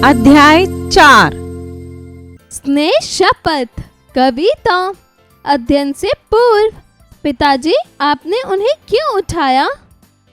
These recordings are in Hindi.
अध्याय 4 स्नेह शपथ कविता। अध्ययन से पूर्व। पिताजी, आपने उन्हें क्यों उठाया?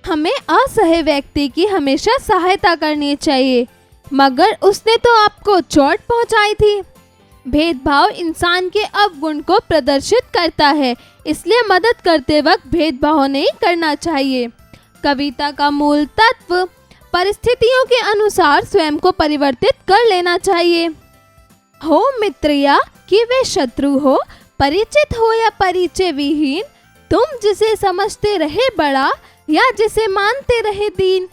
हमें असहाय व्यक्ति की हमेशा सहायता करनी चाहिए, मगर उसने तो आपको चोट पहुंचाई थी। भेदभाव इंसान के अवगुण को प्रदर्शित करता है, इसलिए मदद करते वक्त भेदभाव नहीं करना चाहिए। कविता का मूल तत्व परिस्थितियों के अनुसार स्वयं को परिवर्तित कर लेना चाहिए। हो मित्र या कि वे शत्रु हो, परिचित हो या परिचय विहीन, तुम जिसे समझते रहे बड़ा या जिसे मानते रहे दीन।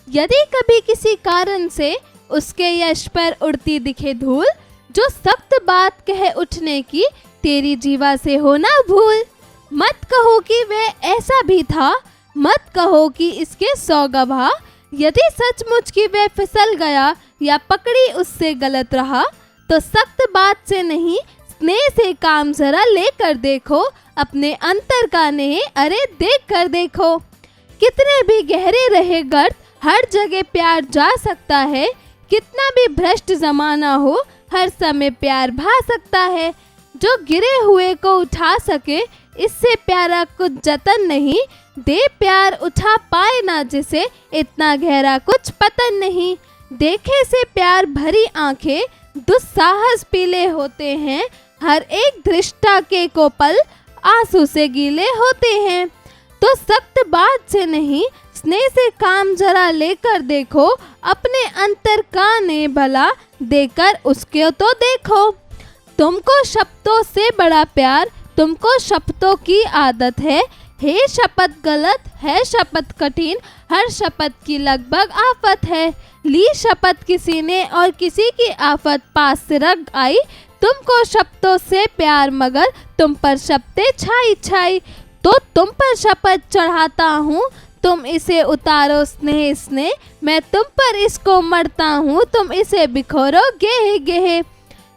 यदि कभी किसी कारण से उसके यश पर उड़ती दिखे धूल, जो सख्त बात कहे उठने की तेरी जीवा से हो ना भूल। मत कहो कि वह ऐसा भी था, मत कहो कि इसके 100 गवाह। यदि सचमुच की वह फिसल गया या पकड़ी उससे गलत रहा, तो सख्त बात से नहीं स्नेह से काम जरा लेकर देखो। अपने अंतर का नेह अरे देख कर देखो। कितने भी गहरे रहे गर्त, हर जगह प्यार जा सकता है। कितना भी भ्रष्ट जमाना हो, हर समय प्यार भा सकता है। जो गिरे हुए को उठा सके, इससे प्यारा कुछ जतन नहीं। दे प्यार उठा पाए ना जिसे, इतना गहरा कुछ पतन नहीं। देखे से प्यार भरी आंखें दुस्साहस पीले होते हैं। हर एक दृष्टा के कोपल आंसू से गीले होते हैं। तो सख्त बात से नहीं, स्नेह से काम जरा लेकर देखो। अपने अंतर का ने भला देकर उसके तो देखो। तुमको शब्दों से बड़ा प्यार, तुमको शब्दों की आदत है। हे शपथ गलत है, शपथ कठिन, हर शपथ की लगभग आफत है। ली शपथ किसी ने और किसी की आफत पास से रग आई। तुमको शब्दों से प्यार, मगर तुम पर शब्दें छाई छाई। तो तुम पर शपथ चढ़ाता हूँ, तुम इसे उतारो स्नेह स्नेह। मैं तुम पर इसको मरता हूँ, तुम इसे बिखोरो गेहे गेहे।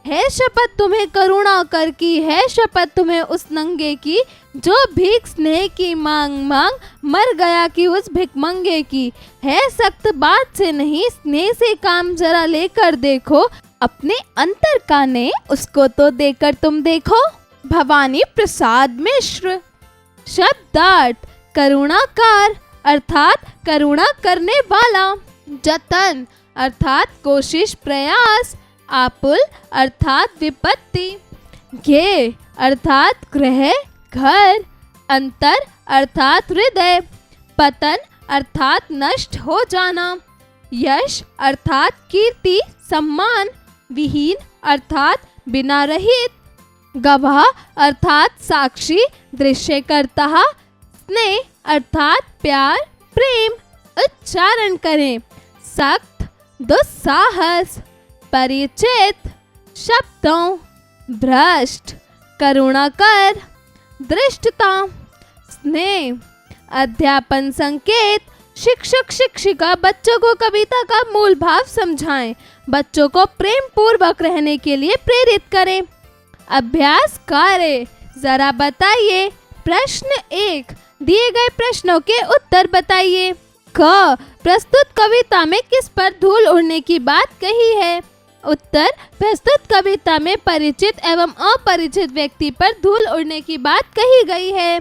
है शपथ तुम्हें करुणा कर की, है शपथ तुम्हें उस नंगे की, जो भीख स्नेह की मांग मांग मर गया कि उस भिखमंगे की। है सख्त बात से नहीं, स्नेह से काम जरा लेकर देखो। अपने अंतर का ने उसको तो देकर तुम देखो। भवानी प्रसाद मिश्र। शब्दार्थ करुणाकार अर्थात करुणा करने वाला। जतन अर्थात कोशिश प्रयास। आपुल अर्थात विपत्ति। घे अर्थात गृह घर। अंतर अर्थात हृदय। पतन अर्थात नष्ट हो जाना। यश अर्थात कीर्ति सम्मान। विहीन अर्थात बिना रहित। गवाह अर्थात साक्षी दृश्य करता। स्नेह अर्थात प्यार प्रेम। उच्चारण करें। सख्त दुस्साहस। परिचित शब्दों। भ्रष्ट करुणाकर। दृष्टता। स्नेह अध्यापन संकेत। शिक्षक शिक्षिका बच्चों को कविता का मूल भाव समझाएं। बच्चों को प्रेम पूर्वक रहने के लिए प्रेरित करें। अभ्यास कार्य। जरा बताइए। प्रश्न 1, दिए गए प्रश्नों के उत्तर बताइए। क, प्रस्तुत कविता में किस पर धूल उड़ने की बात कही है? उत्तर, प्रस्तुत कविता में परिचित एवं अपरिचित व्यक्ति पर धूल उड़ने की बात कही गई है।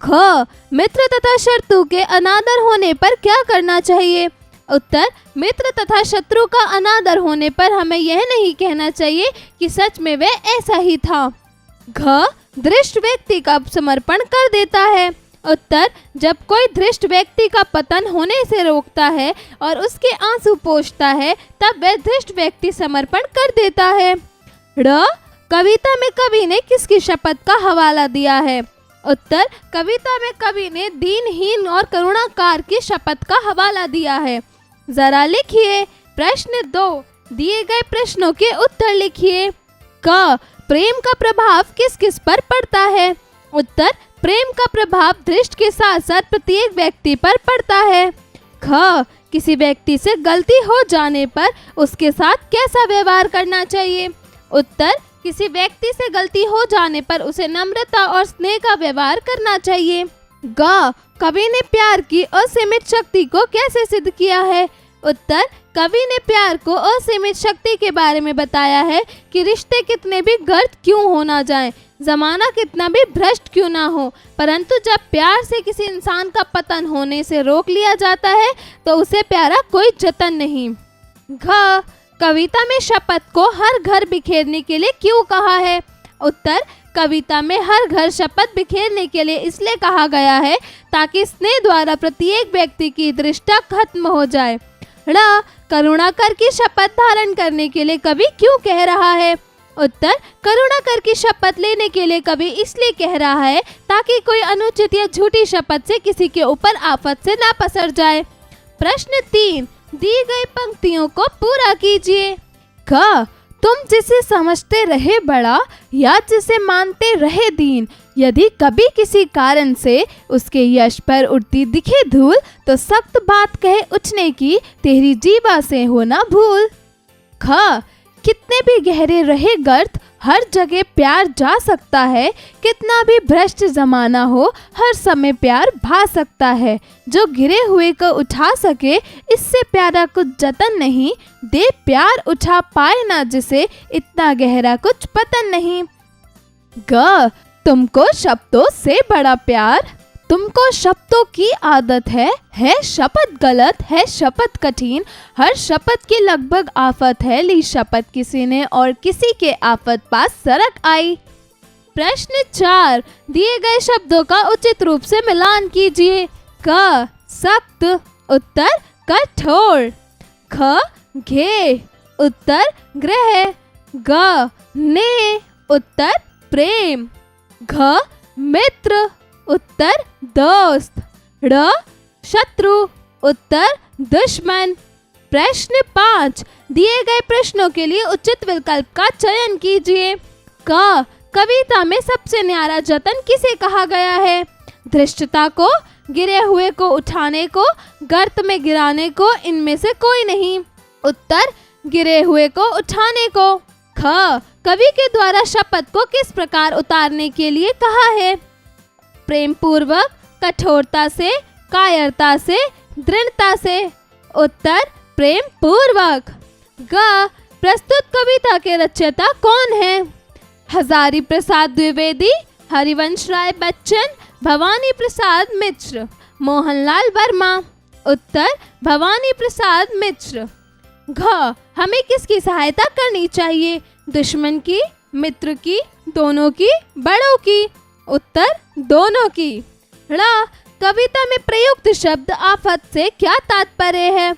ख, मित्र तथा शत्रु के अनादर होने पर क्या करना चाहिए? उत्तर, मित्र तथा शत्रु का अनादर होने पर हमें यह नहीं कहना चाहिए कि सच में वह ऐसा ही था। घ, दृष्ट व्यक्ति का समर्पण कर देता है। उत्तर, जब कोई दृष्ट व्यक्ति का पतन होने से रोकता है और उसके आंसू पोंछता है, तब वह दृष्ट व्यक्ति समर्पण कर देता है। ड़, कविता में कवि ने किसकी शपथ का हवाला दिया है? उत्तर, कविता में कवि ने दीनहीन और करुणाकार की शपथ का हवाला दिया है। जरा लिखिए। प्रश्न 2, दिए गए प्रश्नों के उत्तर लिखिए। क, प्रेम का प्रभाव किस किस पर पड़ता है? उत्तर, प्रेम का प्रभाव दृष्ट के साथ साथ प्रत्येक व्यक्ति पर पड़ता है। ख, किसी व्यक्ति से गलती हो जाने पर उसके साथ कैसा व्यवहार करना चाहिए? उत्तर, किसी व्यक्ति से गलती हो जाने पर उसे नम्रता और स्नेह का व्यवहार करना चाहिए। ग, कवि ने प्यार की असीमित शक्ति को कैसे सिद्ध किया है? उत्तर, कवि ने प्यार को असीमित शक्ति के बारे में बताया है कि रिश्ते कितने भी गर्द क्यों हो ना जाएं, जमाना कितना भी भ्रष्ट क्यों ना हो, परंतु जब प्यार से किसी इंसान का पतन होने से रोक लिया जाता है तो उसे प्यारा कोई जतन नहीं। घ, कविता में शपथ को हर घर बिखेरने के लिए क्यों कहा है? उत्तर, कविता में हर घर शपथ बिखेरने के लिए इसलिए कहा गया है ताकि स्नेह द्वारा प्रत्येक व्यक्ति की दृष्टा खत्म हो जाए। ण, करुणाकर की शपथ धारण करने के लिए कवि क्यों कह रहा है? उत्तर, करुणाकर की शपथ लेने के लिए कवि इसलिए कह रहा है ताकि कोई अनुचित या झूठी शपथ से किसी के ऊपर आफत से ना पसर जाए। प्रश्न 3, दी गई पंक्तियों को पूरा कीजिए। क, तुम जिसे समझते रहे बड़ा या जिसे मानते रहे दीन, यदि कभी किसी कारण से उसके यश पर उड़ती दिखे धूल, तो सख्त बात कहे उठने की तेरी जीवा से हो ना भूल। ख, कितने भी गहरे रहे गर्त, हर जगह प्यार जा सकता है, कितना भी भ्रष्ट जमाना हो, हर समय प्यार भा सकता है। जो गिरे हुए को उठा सके, इससे प्यारा कुछ जतन नहीं, दे प्यार उठा पाए ना जिसे, इतना गहरा कुछ पतन नहीं। ग, तुमको शब्दों से बड़ा प्यार, तुमको शब्दों की आदत है शपथ गलत, है शपथ कठिन, हर शपथ की लगभग आफत है, ली शपथ किसी ने और किसी के आफत पास सरक आई। प्रश्न 4, दिए गए शब्दों का उचित रूप से मिलान कीजिए। क, सख्त, उत्तर कठोर। ख, घे, उत्तर ग्रह। ग, ने, उत्तर प्रेम। घ, मित्र, उत्तर दोस्त। ड़, शत्रु, उत्तर दुश्मन। प्रश्न 5, दिए गए प्रश्नों के लिए उचित विकल्प का चयन कीजिए। क, कविता में सबसे न्यारा जतन किसे कहा गया है? धृष्टता को, गिरे हुए को उठाने को, गर्त में गिराने को, इनमें से कोई नहीं। उत्तर, गिरे हुए को उठाने को। ख, कवि के द्वारा शपथ को किस प्रकार उतारने के लिए कहा है? प्रेम पूर्वक, कठोरता से, कायरता से, दृढ़ता से। उत्तर, प्रेम पूर्वक। ग, प्रस्तुत कविता के रचयिता कौन है? हजारी प्रसाद द्विवेदी, हरिवंश राय बच्चन, भवानी प्रसाद मिश्र, मोहनलाल वर्मा। उत्तर, भवानी प्रसाद मिश्र। घ, हमें किसकी सहायता करनी चाहिए? दुश्मन की, मित्र की, दोनों की, बड़ों की। उत्तर, दोनों की। ड़, कविता में प्रयुक्त शब्द आफत से क्या तात्पर्य है?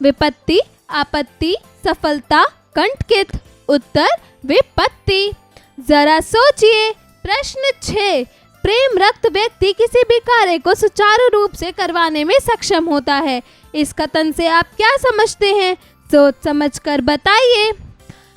विपत्ति, आपत्ति, सफलता, कंटकित। उत्तर, विपत्ति। जरा सोचिए। प्रश्न 6, प्रेम रक्त व्यक्ति किसी भी कार्य को सुचारू रूप से करवाने में सक्षम होता है। इस कथन से आप क्या समझते हैं? सोच समझकर बताइए।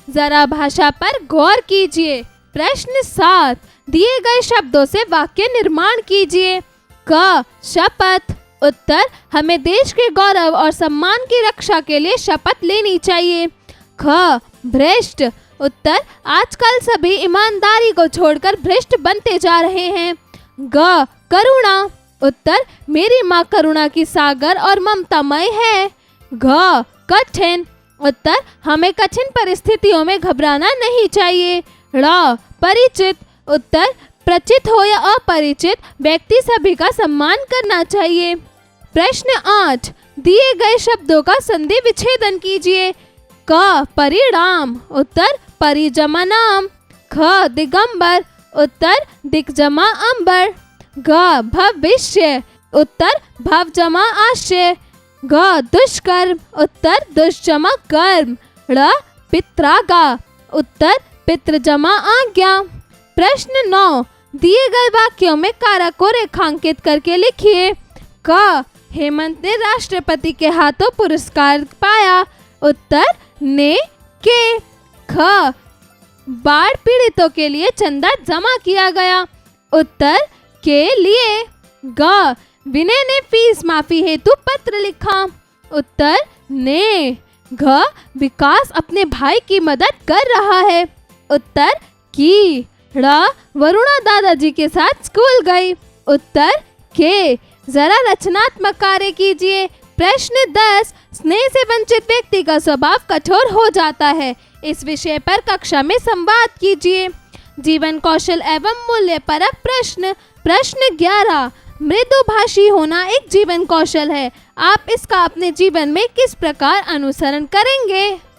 जरा भाषा पर गौर कीजिए। प्रश्न 7, दिए गए शब्दों से वाक्य निर्माण कीजिए। क, शपथ, उत्तर, हमें देश के गौरव और सम्मान की रक्षा के लिए शपथ लेनी चाहिए। ख, भ्रष्ट, उत्तर, आजकल सभी ईमानदारी को छोड़कर भ्रष्ट बनते जा रहे हैं। ग, करुणा, उत्तर, मेरी माँ करुणा की सागर और ममतामय है। घ, कठिन, उत्तर, हमें कठिन परिस्थितियों में घबराना नहीं चाहिए। ड़, परिचित, उत्तर, परिचित हो या अपरिचित व्यक्ति सभी का सम्मान करना चाहिए। प्रश्न 8, दिए गए शब्दों का संधि विच्छेदन कीजिए। क, परिणाम, उत्तर, परि जमा नाम। ख, दिगंबर, उत्तर, दिक जमा अंबर। घ, भविष्य, उत्तर, भव जमा आश्रय। घ, दुष्कर्म, उत्तर, दुष् जमा कर्म। ड़, पित्रागा, उत्तर, पितृ जमा आज्ञा। प्रश्न 9, दिए गए वाक्यों में कारक को रेखांकित करके लिखिए। क, हेमंत ने राष्ट्रपति के हाथों पुरस्कार पाया। उत्तर, ने, के। ख, बाढ़ पीड़ितों के लिए चंदा जमा किया गया। उत्तर, के लिए। ग, विनय ने फीस माफी हेतु पत्र लिखा। उत्तर, ने। घ, विकास अपने भाई की मदद कर रहा है। उत्तर, की। ड़, वरुणा दादाजी के साथ स्कूल गई। उत्तर, के। जरा रचनात्मक कार्य कीजिए। प्रश्न 10, स्नेह से वंचित व्यक्ति का स्वभाव कठोर हो जाता है। इस विषय पर कक्षा में संवाद कीजिए। जीवन कौशल एवं मूल्य परक प्रश्न। प्रश्न 11, मृदुभाषी होना एक जीवन कौशल है। आप इसका अपने जीवन में किस प्रकार अनुसरण करेंगे?